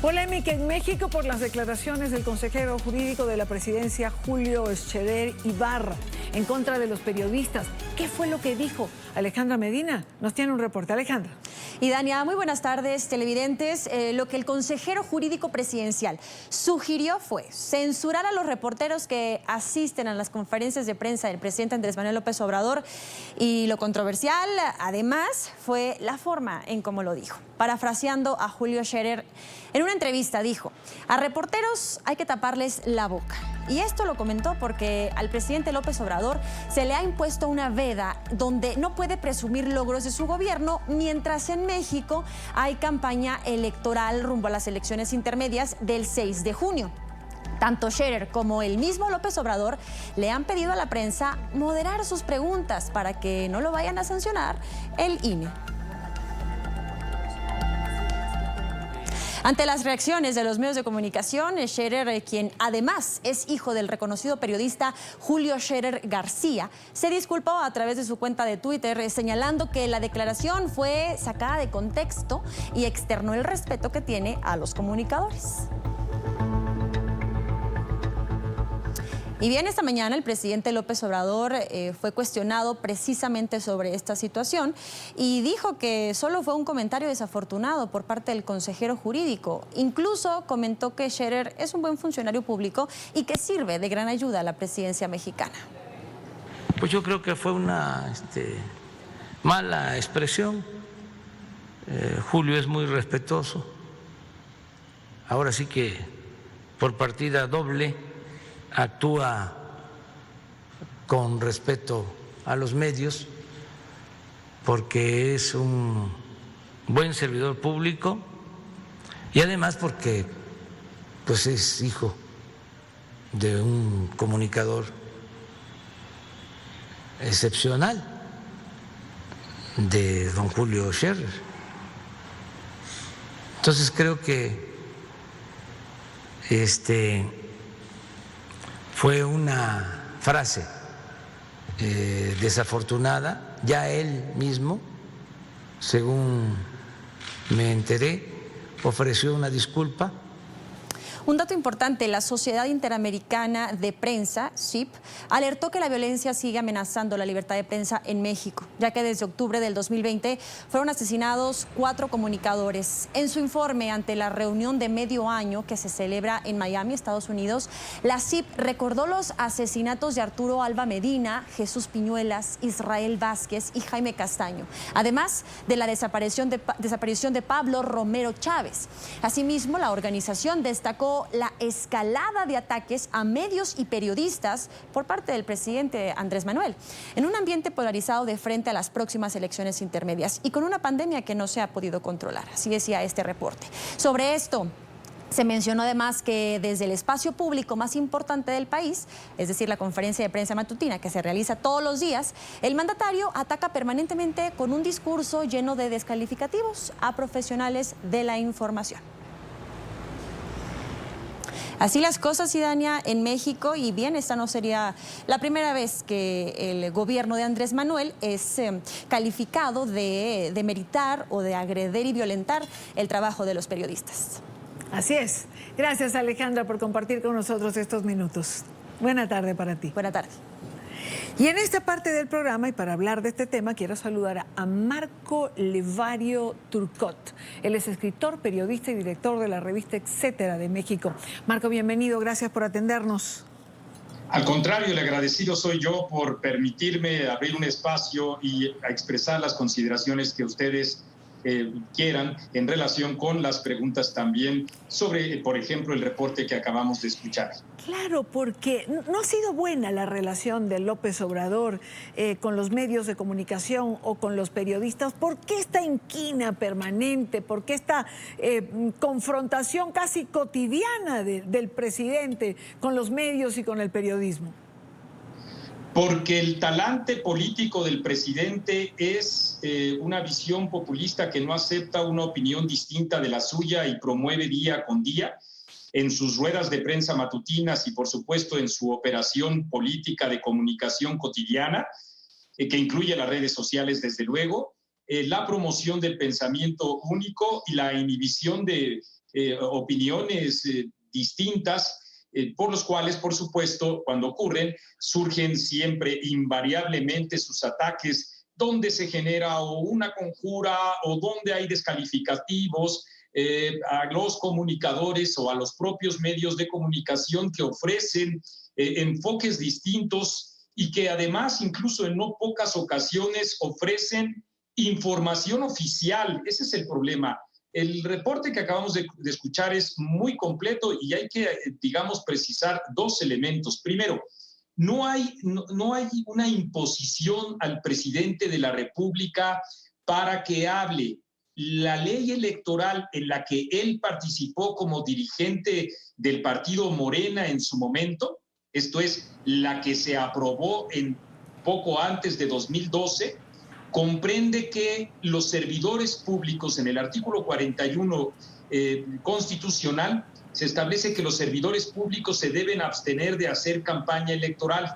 Polémica en México por las declaraciones del consejero jurídico de la presidencia, Julio Scherer Ibarra, en contra de los periodistas. ¿Qué fue lo que dijo? Alejandra Medina nos tiene un reporte. Alejandra. Y Dania, muy buenas tardes, televidentes. Lo que el consejero jurídico presidencial sugirió fue censurar a los reporteros que asisten a las conferencias de prensa del presidente Andrés Manuel López Obrador. Y lo controversial, además, fue la forma en cómo lo dijo. Parafraseando a Julio Scherer, en una entrevista dijo: a reporteros hay que taparles la boca. Y esto lo comentó porque al presidente López Obrador se le ha impuesto una veda donde no puede presumir logros de su gobierno, mientras en México hay campaña electoral rumbo a las elecciones intermedias del 6 de junio. Tanto Scherer como el mismo López Obrador le han pedido a la prensa moderar sus preguntas para que no lo vayan a sancionar el INE. Ante las reacciones de los medios de comunicación, Scherer, quien además es hijo del reconocido periodista Julio Scherer García, se disculpó a través de su cuenta de Twitter, señalando que la declaración fue sacada de contexto y externó el respeto que tiene a los comunicadores. Y bien, esta mañana el presidente López Obrador fue cuestionado precisamente sobre esta situación y dijo que solo fue un comentario desafortunado por parte del consejero jurídico. Incluso comentó que Scherer es un buen funcionario público y que sirve de gran ayuda a la presidencia mexicana. Pues yo creo que fue una mala expresión. Julio es muy respetuoso. Ahora sí que por partida doble actúa con respeto a los medios porque es un buen servidor público y además porque pues es hijo de un comunicador excepcional, de don Julio Scherer. Entonces creo que fue una frase desafortunada. Ya él mismo, según me enteré, ofreció una disculpa. Un dato importante: la Sociedad Interamericana de Prensa, SIP, alertó que la violencia sigue amenazando la libertad de prensa en México, ya que desde octubre del 2020 fueron asesinados 4 comunicadores. En su informe ante la reunión de medio año que se celebra en Miami, Estados Unidos, la SIP recordó los asesinatos de Arturo Alba Medina, Jesús Piñuelas, Israel Vázquez y Jaime Castaño, además de la desaparición de Pablo Romero Chávez. Asimismo, la organización destacó la escalada de ataques a medios y periodistas por parte del presidente Andrés Manuel, en un ambiente polarizado de frente a las próximas elecciones intermedias y con una pandemia que no se ha podido controlar. Así decía este reporte. Sobre esto se mencionó además que desde el espacio público más importante del país, es decir, la conferencia de prensa matutina que se realiza todos los días, el mandatario ataca permanentemente con un discurso lleno de descalificativos a profesionales de la información. Así las cosas, Idania, en México, y bien, esta no sería la primera vez que el gobierno de Andrés Manuel es calificado de demeritar o de agredir y violentar el trabajo de los periodistas. Así es. Gracias, Alejandra, por compartir con nosotros estos minutos. Buena tarde para ti. Buena tarde. Y en esta parte del programa, y para hablar de este tema, quiero saludar a Marco Levario Turcot. Él es escritor, periodista y director de la revista Etcétera de México. Marco, bienvenido, gracias por atendernos. Al contrario, el agradecido soy yo por permitirme abrir un espacio y expresar las consideraciones que ustedes quieran en relación con las preguntas también sobre, por ejemplo, el reporte que acabamos de escuchar. Claro, porque no ha sido buena la relación de López Obrador con los medios de comunicación o con los periodistas. ¿Por qué esta inquina permanente? ¿Por qué esta confrontación casi cotidiana del presidente con los medios y con el periodismo? Porque el talante político del presidente es una visión populista que no acepta una opinión distinta de la suya y promueve día con día en sus ruedas de prensa matutinas y, por supuesto, en su operación política de comunicación cotidiana, que incluye las redes sociales, desde luego, la promoción del pensamiento único y la inhibición de opiniones distintas, por los cuales, por supuesto, cuando ocurren, surgen siempre invariablemente sus ataques, donde se genera o una conjura o donde hay descalificativos a los comunicadores o a los propios medios de comunicación que ofrecen enfoques distintos y que además, incluso en no pocas ocasiones, ofrecen información oficial. Ese es el problema. El reporte que acabamos de escuchar es muy completo y hay que, digamos, precisar dos elementos. Primero, no hay una imposición al presidente de la República para que hable. La ley electoral en la que él participó como dirigente del partido Morena en su momento, esto es, la que se aprobó en poco antes de 2012, comprende que los servidores públicos, en el artículo 41 constitucional, se establece que los servidores públicos se deben abstener de hacer campaña electoral.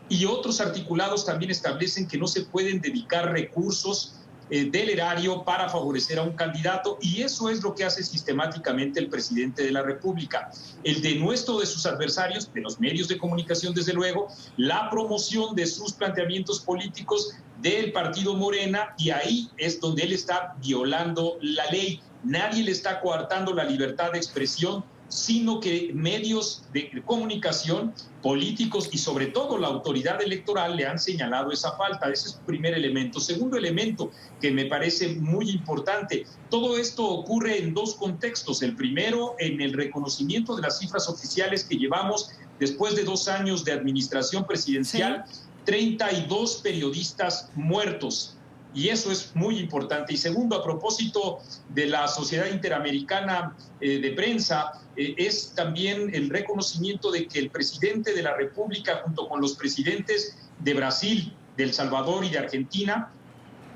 Y otros articulados también establecen que no se pueden dedicar recursos del erario para favorecer a un candidato, y eso es lo que hace sistemáticamente el presidente de la República. El denuesto de sus adversarios, de los medios de comunicación, desde luego, la promoción de sus planteamientos políticos del partido Morena, y ahí es donde él está violando la ley. Nadie le está coartando la libertad de expresión, sino que medios de comunicación, políticos y sobre todo la autoridad electoral le han señalado esa falta. Ese es el primer elemento. Segundo elemento que me parece muy importante, todo esto ocurre en dos contextos. El primero, en el reconocimiento de las cifras oficiales que llevamos después de 2 años de administración presidencial, sí. 32 periodistas muertos. Y eso es muy importante. Y segundo, a propósito de la Sociedad Interamericana de Prensa, es también el reconocimiento de que el presidente de la República, junto con los presidentes de Brasil, de El Salvador y de Argentina,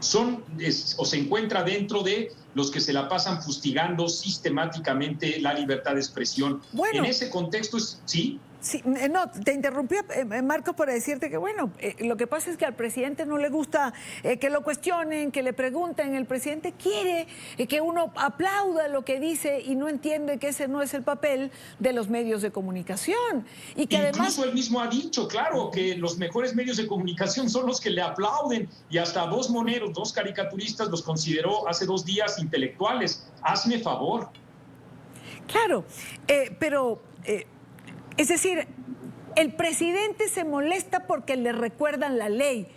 se encuentra dentro de los que se la pasan fustigando sistemáticamente la libertad de expresión. Bueno, en ese contexto, ¿sí? Sí, no, te interrumpí, Marco, para decirte que, bueno, lo que pasa es que al presidente no le gusta que lo cuestionen, que le pregunten. El presidente quiere que uno aplauda lo que dice y no entiende que ese no es el papel de los medios de comunicación. Y que incluso además él mismo ha dicho, claro, que los mejores medios de comunicación son los que le aplauden, y hasta 2 moneros, 2 caricaturistas los consideró hace 2 días intelectuales. Hazme favor. Claro, pero... es decir, el presidente se molesta porque le recuerdan la ley.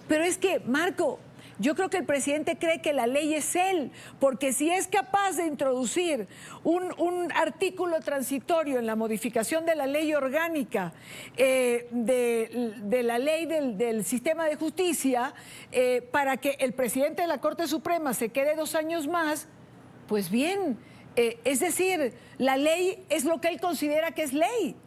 Pero es que, Marco, yo creo que el presidente cree que la ley es él, porque si es capaz de introducir un artículo transitorio en la modificación de la ley orgánica, de la ley del sistema de justicia, para que el presidente de la Corte Suprema se quede 2 años más, pues bien, es decir, la ley es lo que él considera que es ley.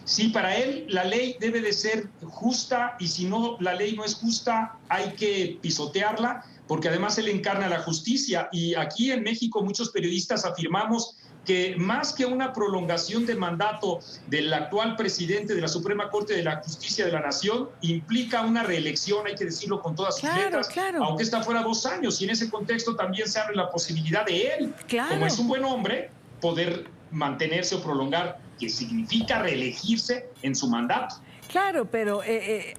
Sí, para él la ley debe de ser justa, y si no, la ley no es justa, hay que pisotearla, porque además él encarna la justicia. Y aquí en México muchos periodistas afirmamos que más que una prolongación de mandato del actual presidente de la Suprema Corte de la Justicia de la Nación, implica una reelección, hay que decirlo con todas sus letras, aunque está fuera 2 años, y en ese contexto también se abre la posibilidad de él, como es un buen hombre, poder mantenerse o prolongar, que significa reelegirse en su mandato. Claro, pero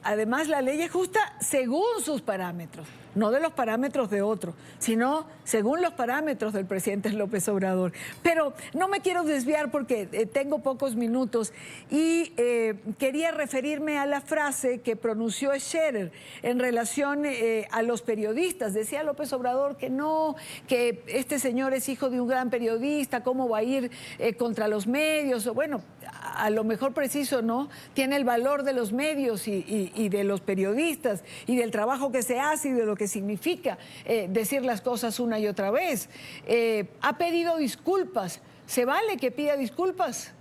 además la ley es justa según sus parámetros, no de los parámetros de otro, sino según los parámetros del presidente López Obrador. Pero no me quiero desviar porque tengo pocos minutos y quería referirme a la frase que pronunció Scherer en relación a los periodistas. Decía López Obrador que no, que este señor es hijo de un gran periodista, ¿cómo va a ir contra los medios? O bueno, a lo mejor preciso, ¿no? Tiene el valor de los medios y de los periodistas y del trabajo que se hace y de lo que significa decir las cosas una y otra vez. Ha pedido disculpas. ¿Se vale que pida disculpas?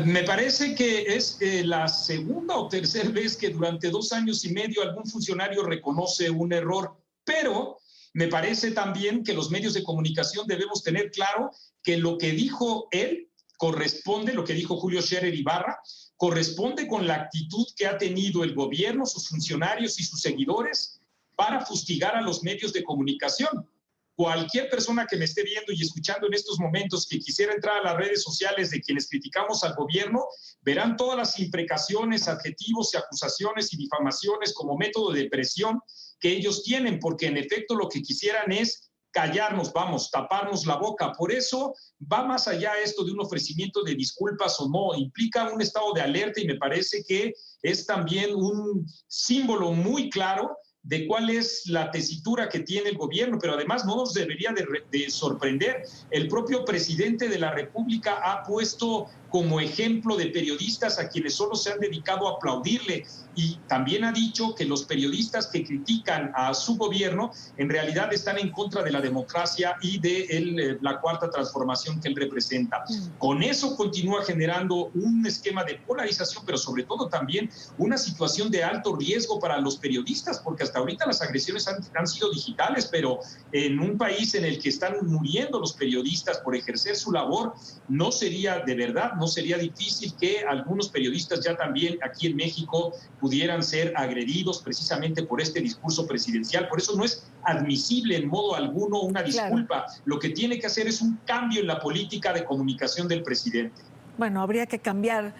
Me parece que es la segunda o tercera vez que durante 2 años y medio algún funcionario reconoce un error, pero me parece también que los medios de comunicación debemos tener claro que lo que dijo él corresponde, lo que dijo Julio Scherer Ibarra, corresponde con la actitud que ha tenido el gobierno, sus funcionarios y sus seguidores para fustigar a los medios de comunicación. cualquier persona que me esté viendo y escuchando en estos momentos que quisiera entrar a las redes sociales de quienes criticamos al gobierno, verán todas las imprecaciones, adjetivos y acusaciones y difamaciones como método de presión que ellos tienen, porque en efecto lo que quisieran es callarnos, vamos, taparnos la boca. Por eso va más allá esto de un ofrecimiento de disculpas o no, implica un estado de alerta y me parece que es también un símbolo muy claro de cuál es la tesitura que tiene el gobierno, pero además no nos debería de sorprender. El propio presidente de la República ha puesto como ejemplo de periodistas a quienes solo se han dedicado a aplaudirle, y también ha dicho que los periodistas que critican a su gobierno en realidad están en contra de la democracia y de la cuarta transformación que él representa. Con eso continúa generando un esquema de polarización, pero sobre todo también una situación de alto riesgo para los periodistas, porque hasta ahorita las agresiones han sido digitales, pero en un país en el que están muriendo los periodistas por ejercer su labor, no sería de verdad, no sería difícil que algunos periodistas ya también aquí en México pudieran ser agredidos precisamente por este discurso presidencial. Por eso no es admisible en modo alguno una disculpa. Claro. Lo que tiene que hacer es un cambio en la política de comunicación del presidente. Bueno, habría que cambiar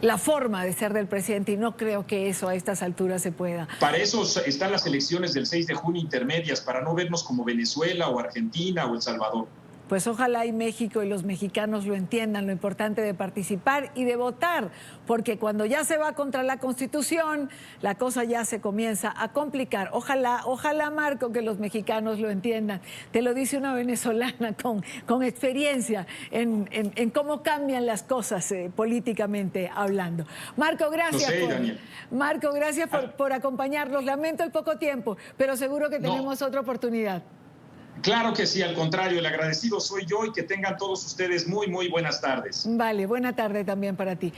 la forma de ser del presidente y no creo que eso a estas alturas se pueda. Para eso están las elecciones del 6 de junio intermedias, para no vernos como Venezuela o Argentina o El Salvador. Pues ojalá y México y los mexicanos lo entiendan, lo importante de participar y de votar, porque cuando ya se va contra la Constitución, la cosa ya se comienza a complicar. Ojalá, Marco, que los mexicanos lo entiendan. Te lo dice una venezolana con experiencia en cómo cambian las cosas políticamente hablando. Marco, gracias. Marco, gracias por acompañarnos. Lamento el poco tiempo, pero seguro que tenemos otra oportunidad. Claro que sí, al contrario, el agradecido soy yo y que tengan todos ustedes muy, muy buenas tardes. Vale, buena tarde también para ti.